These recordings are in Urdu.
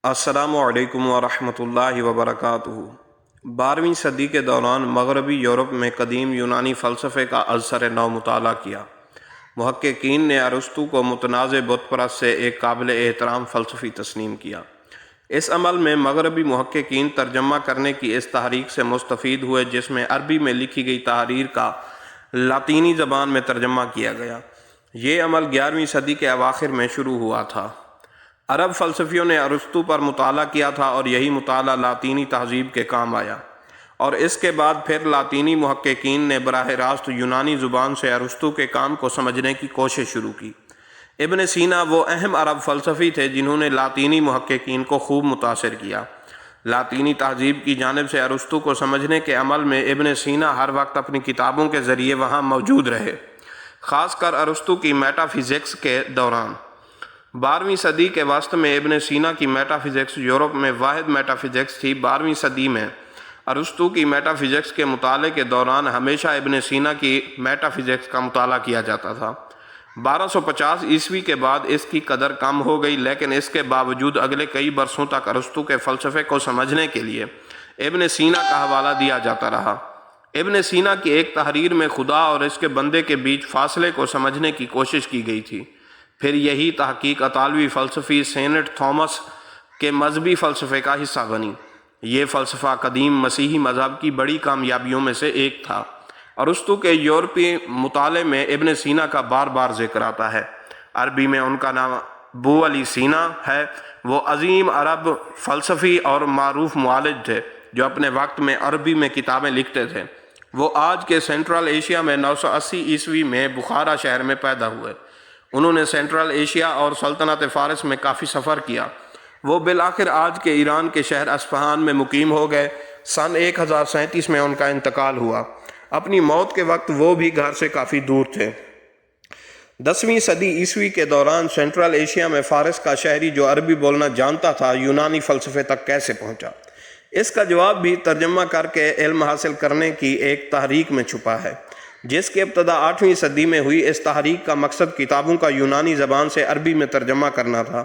السلام علیکم ورحمۃ اللہ وبرکاتہ۔ 12ویں صدی کے دوران مغربی یورپ میں قدیم یونانی فلسفے کا ازسر نو مطالعہ کیا۔ محققین نے ارسطو کو متنازع بت پرست سے ایک قابل احترام فلسفی تسلیم کیا۔ اس عمل میں مغربی محققین ترجمہ کرنے کی اس تحریک سے مستفید ہوئے جس میں عربی میں لکھی گئی تحریر کا لاطینی زبان میں ترجمہ کیا گیا۔ یہ عمل 11ویں صدی کے اواخر میں شروع ہوا تھا۔ عرب فلسفیوں نے ارسطو پر مطالعہ کیا تھا اور یہی مطالعہ لاطینی تہذیب کے کام آیا، اور اس کے بعد پھر لاطینی محققین نے براہ راست یونانی زبان سے ارسطو کے کام کو سمجھنے کی کوشش شروع کی۔ ابن سینا وہ اہم عرب فلسفی تھے جنہوں نے لاطینی محققین کو خوب متاثر کیا۔ لاطینی تہذیب کی جانب سے ارسطو کو سمجھنے کے عمل میں ابن سینا ہر وقت اپنی کتابوں کے ذریعے وہاں موجود رہے، خاص کر ارسطو کی میٹا فزکس کے دوران۔ 12ویں صدی کے وسط میں ابن سینا کی میٹا فزکس یورپ میں واحد میٹا فزکس تھی۔ 12ویں صدی میں ارسطو کی میٹا فزکس کے مطالعے کے دوران ہمیشہ ابن سینا کی میٹا فزکس کا مطالعہ کیا جاتا تھا۔ 1250 عیسوی کے بعد اس کی قدر کم ہو گئی، لیکن اس کے باوجود اگلے کئی برسوں تک ارسطو کے فلسفے کو سمجھنے کے لیے ابن سینا کا حوالہ دیا جاتا رہا۔ ابن سینا کی ایک تحریر میں خدا اور اس کے بندے کے بیچ فاصلے کو سمجھنے کی کوشش کی گئی تھی۔ پھر یہی تحقیق اطالوی فلسفی سینٹ تھامس کے مذہبی فلسفے کا حصہ بنی۔ یہ فلسفہ قدیم مسیحی مذہب کی بڑی کامیابیوں میں سے ایک تھا۔ ارسطو کے یورپی مطالعے میں ابن سینا کا بار بار ذکر آتا ہے۔ عربی میں ان کا نام ابو علی سینا ہے۔ وہ عظیم عرب فلسفی اور معروف معالج تھے جو اپنے وقت میں عربی میں کتابیں لکھتے تھے۔ وہ آج کے سینٹرل ایشیا میں 980 عیسوی میں بخارا شہر میں پیدا ہوئے۔ انہوں نے سینٹرل ایشیا اور سلطنت فارس میں کافی سفر کیا۔ وہ بالآخر آج کے ایران کے شہر اصفہان میں مقیم ہو گئے۔ سن 1037 میں ان کا انتقال ہوا۔ اپنی موت کے وقت وہ بھی گھر سے کافی دور تھے۔ 10ویں صدی عیسوی کے دوران سینٹرل ایشیا میں فارس کا شہری جو عربی بولنا جانتا تھا یونانی فلسفے تک کیسے پہنچا؟ اس کا جواب بھی ترجمہ کر کے علم حاصل کرنے کی ایک تحریک میں چھپا ہے، جس کی ابتدا 8ویں صدی میں ہوئی۔ اس تحریک کا مقصد کتابوں کا یونانی زبان سے عربی میں ترجمہ کرنا تھا۔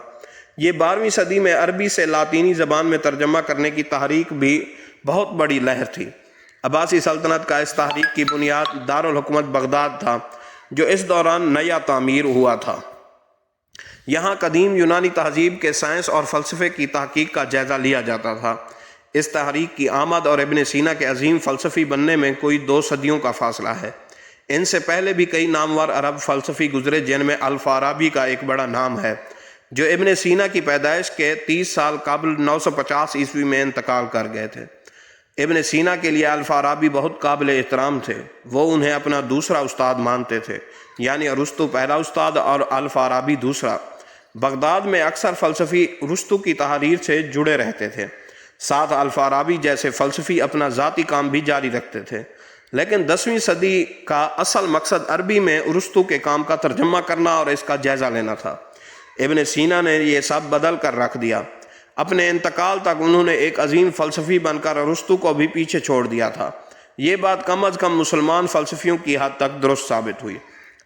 یہ 12ویں صدی میں عربی سے لاطینی زبان میں ترجمہ کرنے کی تحریک بھی بہت بڑی لہر تھی۔ عباسی سلطنت کا اس تحریک کی بنیاد دارالحکومت بغداد تھا، جو اس دوران نیا تعمیر ہوا تھا۔ یہاں قدیم یونانی تہذیب کے سائنس اور فلسفے کی تحقیق کا جائزہ لیا جاتا تھا۔ اس تحریک کی آمد اور ابن سینا کے عظیم فلسفی بننے میں کوئی 2 صدیوں کا فاصلہ ہے۔ ان سے پہلے بھی کئی نامور عرب فلسفی گزرے جن میں الفارابی کا ایک بڑا نام ہے، جو ابن سینا کی پیدائش کے 30 سال قبل 950 عیسوی میں انتقال کر گئے تھے۔ ابن سینا کے لیے الفارابی بہت قابل احترام تھے۔ وہ انہیں اپنا دوسرا استاد مانتے تھے، یعنی ارسطو پہلا استاد اور الفارابی دوسرا۔ بغداد میں اکثر فلسفی ارسطو کی تحریر سے جڑے رہتے تھے، ساتھ الفارابی جیسے فلسفی اپنا ذاتی کام بھی جاری رکھتے تھے۔ لیکن 10ویں صدی کا اصل مقصد عربی میں ارسطو کے کام کا ترجمہ کرنا اور اس کا جائزہ لینا تھا۔ ابن سینا نے یہ سب بدل کر رکھ دیا۔ اپنے انتقال تک انہوں نے ایک عظیم فلسفی بن کر ارسطو کو بھی پیچھے چھوڑ دیا تھا۔ یہ بات کم از کم مسلمان فلسفیوں کی حد تک درست ثابت ہوئی۔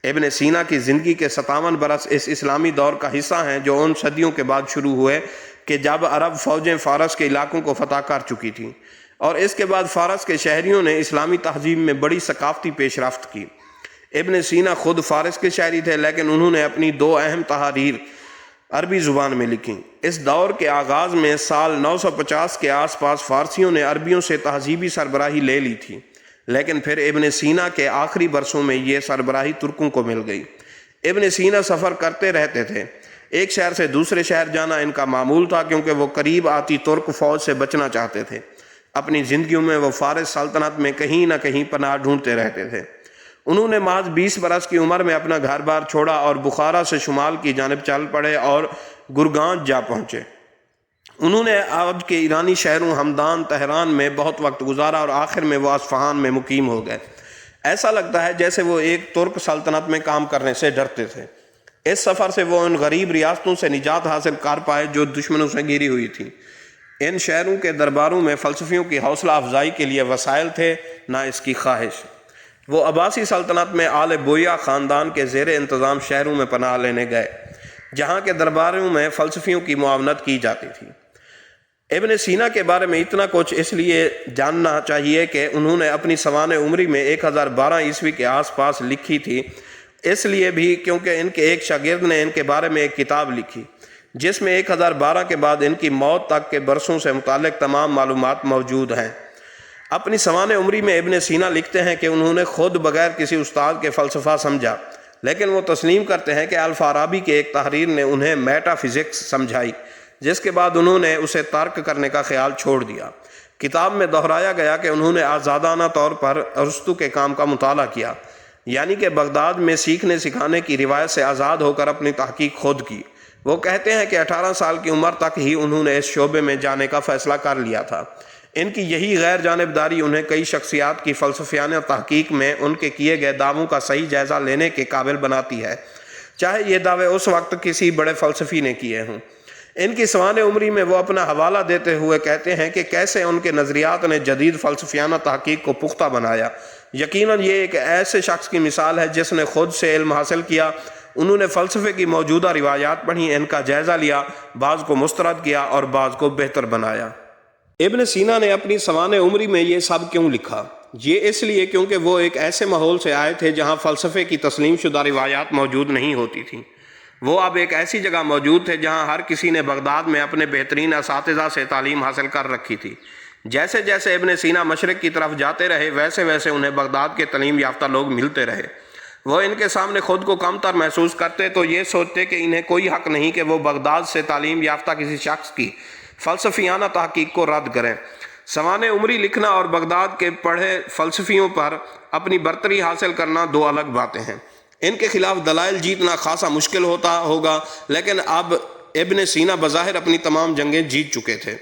ابن سینا کی زندگی کے 57 برس اس اسلامی دور کا حصہ ہیں جو ان صدیوں کے بعد شروع ہوئے کہ جب عرب فوجیں فارس کے علاقوں کو فتح کر چکی تھیں، اور اس کے بعد فارس کے شہریوں نے اسلامی تہذیب میں بڑی ثقافتی پیش رفت کی۔ ابن سینا خود فارس کے شہری تھے، لیکن انہوں نے اپنی 2 اہم تحاریر عربی زبان میں لکھیں۔ اس دور کے آغاز میں سال 950 کے آس پاس فارسیوں نے عربیوں سے تہذیبی سربراہی لے لی تھی، لیکن پھر ابن سینا کے آخری برسوں میں یہ سربراہی ترکوں کو مل گئی۔ ابن سینا سفر کرتے رہتے تھے۔ ایک شہر سے دوسرے شہر جانا ان کا معمول تھا، کیونکہ وہ قریب آتی ترک فوج سے بچنا چاہتے تھے۔ اپنی زندگیوں میں وہ فارس سلطنت میں کہیں نہ کہیں پناہ ڈھونڈتے رہتے تھے۔ انہوں نے محض 20 برس کی عمر میں اپنا گھر بار چھوڑا اور بخارا سے شمال کی جانب چل پڑے اور گرگانج جا پہنچے۔ انہوں نے آج کے ایرانی شہروں ہمدان، تہران میں بہت وقت گزارا اور آخر میں وہ اصفہان میں مقیم ہو گئے۔ ایسا لگتا ہے جیسے وہ ایک ترک سلطنت میں کام کرنے سے ڈرتے تھے۔ اس سفر سے وہ ان غریب ریاستوں سے نجات حاصل کر پائے جو دشمنوں سے گھری ہوئی تھیں۔ ان شہروں کے درباروں میں فلسفیوں کی حوصلہ افزائی کے لیے وسائل تھے، نہ اس کی خواہش۔ وہ عباسی سلطنت میں آل بویہ خاندان کے زیر انتظام شہروں میں پناہ لینے گئے، جہاں کے درباروں میں فلسفیوں کی معاونت کی جاتی تھی۔ ابن سینا کے بارے میں اتنا کچھ اس لیے جاننا چاہیے کہ انہوں نے اپنی سوانح عمری میں 1012 عیسوی کے آس پاس لکھی تھی، اس لیے بھی کیونکہ ان کے ایک شاگرد نے ان کے بارے میں ایک کتاب لکھی جس میں 1012 کے بعد ان کی موت تک کے برسوں سے متعلق تمام معلومات موجود ہیں۔ اپنی سوانح عمری میں ابن سینا لکھتے ہیں کہ انہوں نے خود بغیر کسی استاد کے فلسفہ سمجھا، لیکن وہ تسلیم کرتے ہیں کہ الفارابی کے ایک تحریر نے انہیں میٹا فزکس سمجھائی، جس کے بعد انہوں نے اسے ترک کرنے کا خیال چھوڑ دیا۔ کتاب میں دہرایا گیا کہ انہوں نے آزادانہ طور پر ارسطو کے کام کا مطالعہ کیا، یعنی کہ بغداد میں سیکھنے سکھانے کی روایت سے آزاد ہو کر اپنی تحقیق خود کی۔ وہ کہتے ہیں کہ 18 سال کی عمر تک ہی انہوں نے اس شعبے میں جانے کا فیصلہ کر لیا تھا۔ ان کی یہی غیر جانبداری انہیں کئی شخصیات کی فلسفیانہ تحقیق میں ان کے کیے گئے دعووں کا صحیح جائزہ لینے کے قابل بناتی ہے، چاہے یہ دعوے اس وقت کسی بڑے فلسفی نے کیے ہوں۔ ان کی سوانح عمری میں وہ اپنا حوالہ دیتے ہوئے کہتے ہیں کہ کیسے ان کے نظریات نے جدید فلسفیانہ تحقیق کو پختہ بنایا۔ یقیناً یہ ایک ایسے شخص کی مثال ہے جس نے خود سے علم حاصل کیا۔ انہوں نے فلسفے کی موجودہ روایات پڑھی، ان کا جائزہ لیا، بعض کو مسترد کیا اور بعض کو بہتر بنایا۔ ابن سینا نے اپنی سوانح عمری میں یہ سب کیوں لکھا؟ یہ اس لیے کیونکہ وہ ایک ایسے ماحول سے آئے تھے جہاں فلسفے کی تسلیم شدہ روایات موجود نہیں ہوتی تھیں۔ وہ اب ایک ایسی جگہ موجود تھے جہاں ہر کسی نے بغداد میں اپنے بہترین اساتذہ سے تعلیم حاصل کر رکھی تھی۔ جیسے جیسے ابن سینا مشرق کی طرف جاتے رہے، ویسے ویسے انہیں بغداد کے تعلیم یافتہ لوگ ملتے رہے۔ وہ ان کے سامنے خود کو کم تر محسوس کرتے تو یہ سوچتے کہ انہیں کوئی حق نہیں کہ وہ بغداد سے تعلیم یافتہ کسی شخص کی فلسفیانہ تحقیق کو رد کریں۔ سوانح عمری لکھنا اور بغداد کے پڑھے فلسفیوں پر اپنی برتری حاصل کرنا دو الگ باتیں ہیں۔ ان کے خلاف دلائل جیتنا خاصا مشکل ہوگا، لیکن اب ابن سینا بظاہر اپنی تمام جنگیں جیت چکے تھے۔